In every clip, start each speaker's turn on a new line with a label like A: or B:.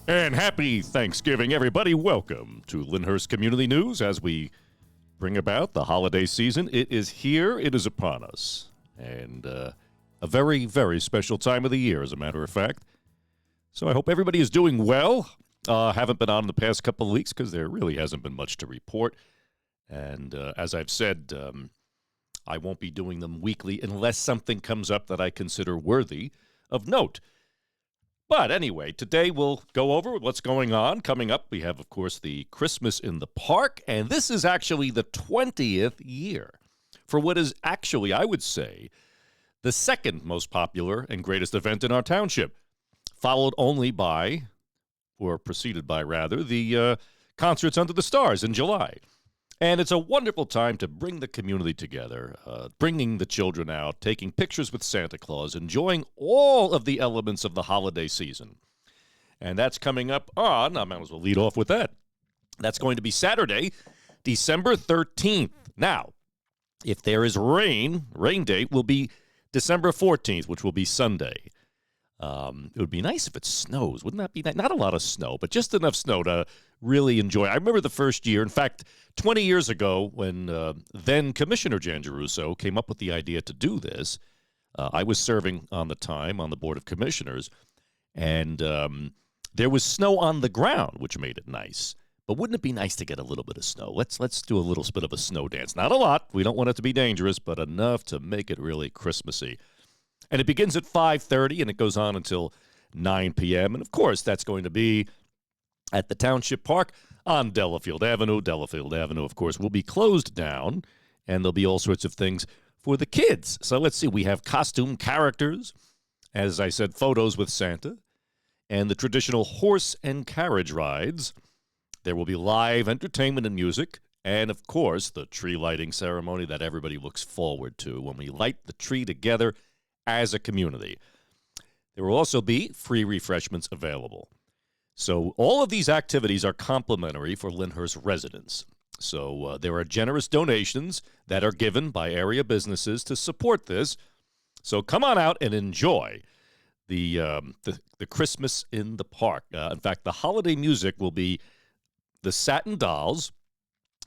A: And happy Thanksgiving, everybody. Welcome to Lyndhurst Community News as we bring about the holiday season. It is here. It is upon us. And a very, very special time of the year, as a matter of fact. So I hope everybody is doing well. Haven't been on in the past couple of weeks because there really hasn't been much to report. And as I've said, I won't be doing them weekly unless something comes up that I consider worthy of note. But anyway, today we'll go over what's going on. Coming up, we have, of course, the Christmas in the Park, and this is actually the 20th year for what is actually, I would say, the second most popular and greatest event in our township, followed only by, or preceded by, rather, the concerts under the stars in July. And it's a wonderful time to bring the community together, bringing the children out, taking pictures with Santa Claus, enjoying all of the elements of the holiday season. And that's coming up on, I might as well lead off with that. That's going to be Saturday, December 13th. Now, if there is rain date will be December 14th, which will be Sunday. It would be nice if it snows. Wouldn't that be nice? Not a lot of snow, but just enough snow to really enjoy. I remember the first year, in fact, 20 years ago when then Commissioner Jan Giarrusso came up with the idea to do this. I was serving on the time on the Board of Commissioners, and there was snow on the ground, which made it nice. But wouldn't it be nice to get a little bit of snow? Let's do a little bit of a snow dance. Not a lot. We don't want it to be dangerous, but enough to make it really Christmassy. And it begins at 5:30, and it goes on until 9 p.m. And, of course, that's going to be at the Township Park on Delafield Avenue. Delafield Avenue, of course, will be closed down, and there'll be all sorts of things for the kids. So let's see. We have costume characters, as I said, photos with Santa, and the traditional horse and carriage rides. There will be live entertainment and music, and, of course, the tree lighting ceremony that everybody looks forward to when we light the tree together as a community. There will also be free refreshments available. So all of these activities are complimentary for Lyndhurst residents. So there are generous donations that are given by area businesses to support this. So come on out and enjoy the Christmas in the Park. In fact, the holiday music will be the Satin Dolls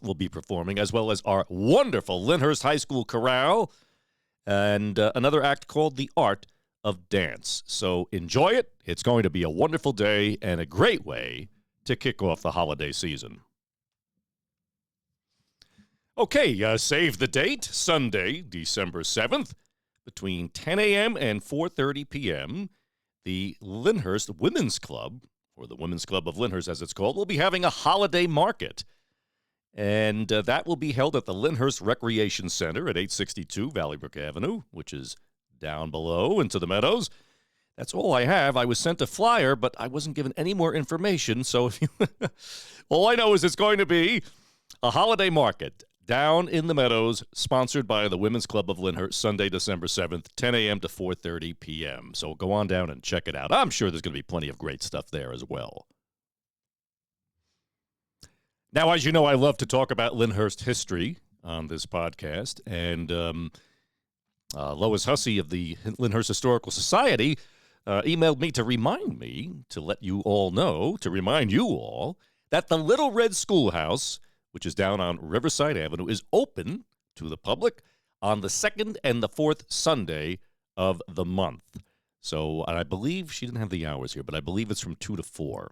A: will be performing, as well as our wonderful Lyndhurst High School Chorale, and another act called The Art of Dance. So enjoy it. It's going to be a wonderful day and a great way to kick off the holiday season. Okay, save the date, Sunday, December 7th, between 10 a.m. and 4:30 p.m., the Lyndhurst Women's Club, or the Women's Club of Lyndhurst as it's called, will be having a holiday market. And that will be held at the Lyndhurst Recreation Center at 862 Valley Brook Avenue, which is down below into the meadows. That's all I have. I was sent a flyer, but I wasn't given any more information. So if you all I know is it's going to be a holiday market down in the meadows, sponsored by the Women's Club of Lyndhurst, Sunday, December 7th, 10 a.m. to 4:30 p.m. So go on down and check it out. I'm sure there's going to be plenty of great stuff there as well. Now, as you know, I love to talk about Lyndhurst history on this podcast, and Lois Hussey of the Lyndhurst Historical Society emailed me to let you all know, to remind you all, that the Little Red Schoolhouse, which is down on Riverside Avenue, is open to the public on the second and the fourth Sunday of the month. So, and I believe, she didn't have the hours here, but I believe it's from 2 to 4.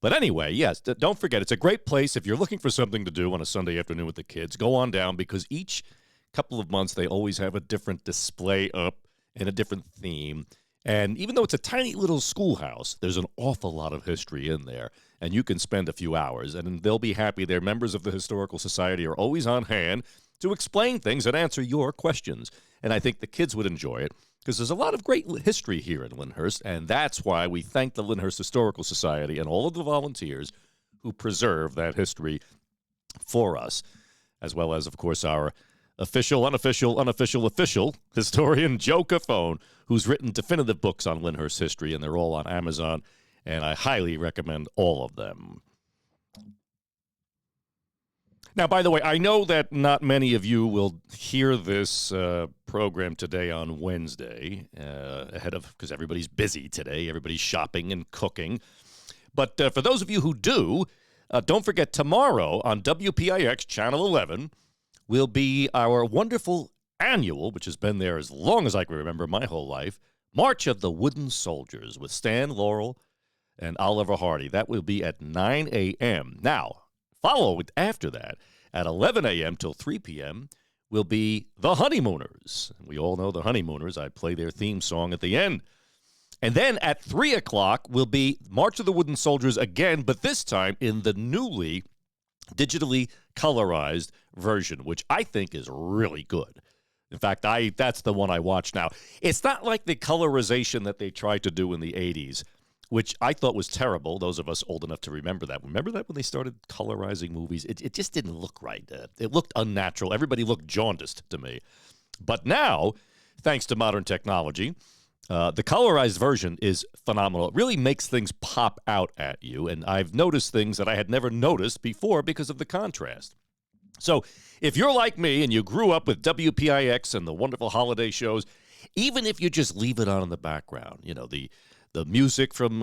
A: But anyway, yes, don't forget, it's a great place. If you're looking for something to do on a Sunday afternoon with the kids, go on down, because each couple of months they always have a different display up and a different theme. And even though it's a tiny little schoolhouse, there's an awful lot of history in there, and you can spend a few hours, and they'll be happy. Their members of the Historical Society are always on hand to explain things and answer your questions. And I think the kids would enjoy it, because there's a lot of great history here in Lyndhurst, and that's why we thank the Lyndhurst Historical Society and all of the volunteers who preserve that history for us, as well as, of course, our official historian, Joe Cafone, who's written definitive books on Lyndhurst history, and they're all on Amazon, and I highly recommend all of them. Now, by the way, I know that not many of you will hear this program today on Wednesday, because everybody's busy today. Everybody's shopping and cooking. But for those of you who do, don't forget tomorrow on WPIX Channel 11 will be our wonderful annual, which has been there as long as I can remember my whole life, March of the Wooden Soldiers with Stan Laurel and Oliver Hardy. That will be at 9 a.m. Now, followed after that at 11 a.m. till 3 p.m. will be the Honeymooners. We all know the Honeymooners. I play their theme song at the end. And then at 3 o'clock will be March of the Wooden Soldiers again, but this time in the newly digitally colorized version, which I think is really good. In fact, that's the one I watch now. It's not like the colorization that they tried to do in the 80s, which I thought was terrible, those of us old enough to remember that. Remember that when they started colorizing movies? It just didn't look right. It looked unnatural. Everybody looked jaundiced to me. But now, thanks to modern technology, the colorized version is phenomenal. It really makes things pop out at you, and I've noticed things that I had never noticed before because of the contrast. So if you're like me and you grew up with WPIX and the wonderful holiday shows, even if you just leave it on in the background, you know, the music from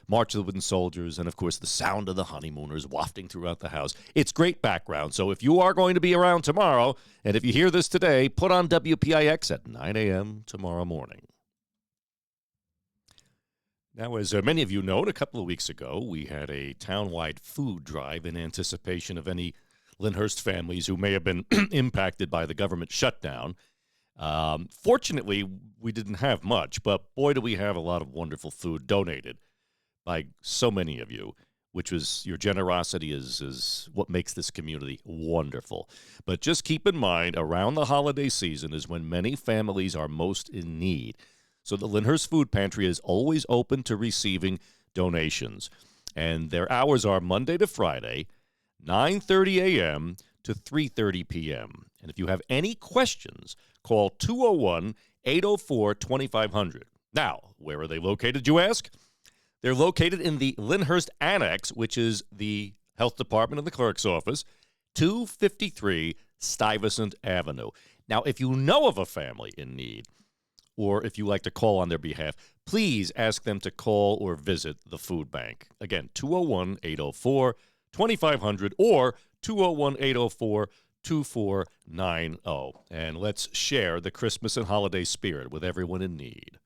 A: March of the Wooden Soldiers and, of course, the sound of the Honeymooners wafting throughout the house, it's great background. So if you are going to be around tomorrow, and if you hear this today, put on WPIX at 9 a.m. tomorrow morning. Now, as many of you know, a couple of weeks ago, we had a town-wide food drive in anticipation of any Lyndhurst families who may have been impacted by the government shutdown. Fortunately, we didn't have much, but boy, do we have a lot of wonderful food donated by so many of you, which was your generosity is what makes this community wonderful. But just keep in mind, around the holiday season is when many families are most in need. So the Lyndhurst Food Pantry is always open to receiving donations, and their hours are Monday to Friday, 9:30 a.m. to 3:30 p.m. And if you have any questions, call 201-804-2500. Now, where are they located, you ask? They're located in the Lyndhurst Annex, which is the Health Department and the Clerk's Office, 253 Stuyvesant Avenue. Now, if you know of a family in need, or if you like to call on their behalf, please ask them to call or visit the food bank. Again, 201-804-2500 or 201-804-2490. And let's share the Christmas and holiday spirit with everyone in need.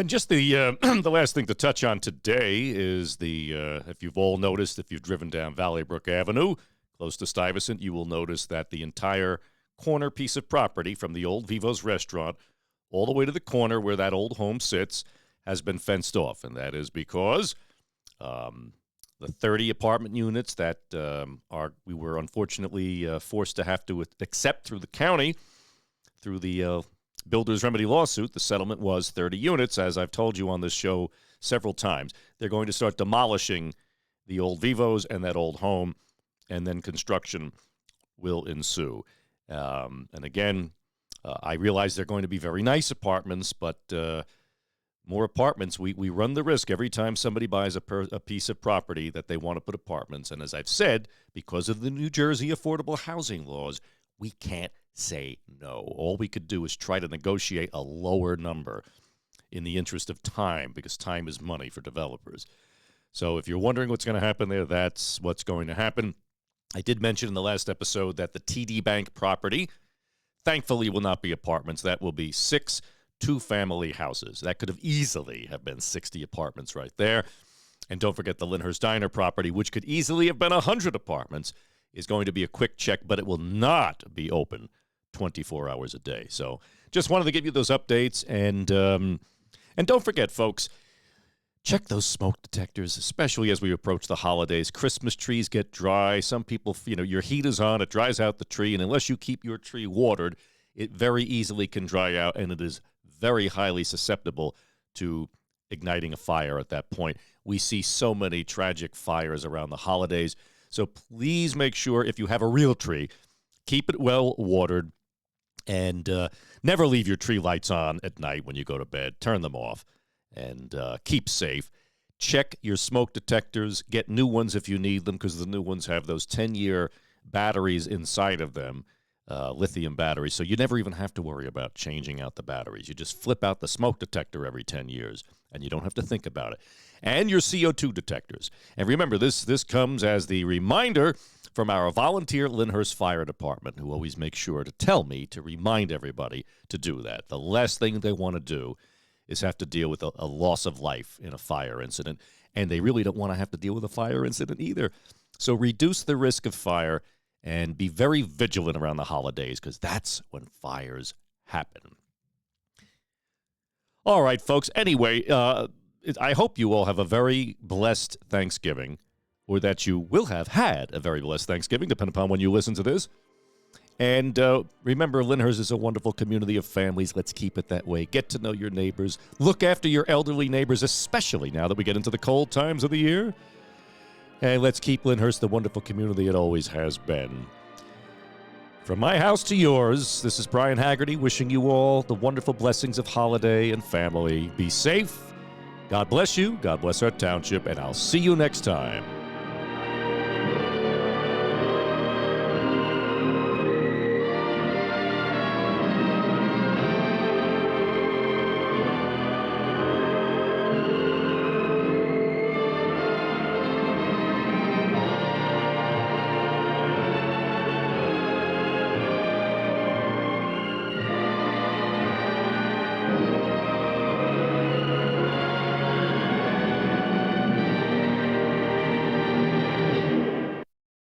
A: Just the the last thing to touch on today is if you've all noticed, if you've driven down Valley Brook Avenue, close to Stuyvesant, you will notice that the entire corner piece of property from the old Vivo's restaurant all the way to the corner where that old home sits has been fenced off. And that is because the 30 apartment units that we were unfortunately forced to have to accept through the county, through the builder's remedy lawsuit, the settlement was 30 units, as I've told you on this show several times. They're going to start demolishing the old Vivos and that old home, and then construction will ensue. And again, I realize they're going to be very nice apartments, but more apartments, we run the risk every time somebody buys a piece of property that they want to put apartments. And as I've said, because of the New Jersey affordable housing laws, we can't say no. All we could do is try to negotiate a lower number in the interest of time, because time is money for developers. So if you're wondering what's going to happen there, that's what's going to happen. I did mention in the last episode that the TD Bank property, thankfully, will not be apartments. That will be 6 two-family houses. That could have easily have been 60 apartments right there. And don't forget the Lyndhurst Diner property, which could easily have been 100 apartments, is going to be a quick check, but it will not be open 24 hours a day. So just wanted to give you those updates. And don't forget, folks, check those smoke detectors, especially as we approach the holidays. Christmas trees get dry. Some people, your heat is on, it dries out the tree, and unless you keep your tree watered, it very easily can dry out, and it is very highly susceptible to igniting a fire at that point. We see so many tragic fires around the holidays, so please make sure, if you have a real tree, keep it well watered, and never leave your tree lights on at night when you go to bed. Turn them off. And keep safe. Check your smoke detectors. Get new ones if you need them, because the new ones have those 10-year batteries inside of them, lithium batteries. So you never even have to worry about changing out the batteries. You just flip out the smoke detector every 10 years, and you don't have to think about it. And your CO2 detectors. And remember, this comes as the reminder from our volunteer Lyndhurst Fire Department, who always make sure to tell me to remind everybody to do that. The last thing they want to do is have to deal with a loss of life in a fire incident, and they really don't want to have to deal with a fire incident either. So reduce the risk of fire and be very vigilant around the holidays, because that's when fires happen. All right, folks. Anyway, I hope you all have a very blessed Thanksgiving, or that you will have had a very blessed Thanksgiving, depending upon when you listen to this. And remember, Lyndhurst is a wonderful community of families. Let's keep it that way. Get to know your neighbors. Look after your elderly neighbors, especially now that we get into the cold times of the year. And let's keep Lyndhurst the wonderful community it always has been. From my house to yours, this is Brian Haggerty wishing you all the wonderful blessings of holiday and family. Be safe. God bless you. God bless our township. And I'll see you next time.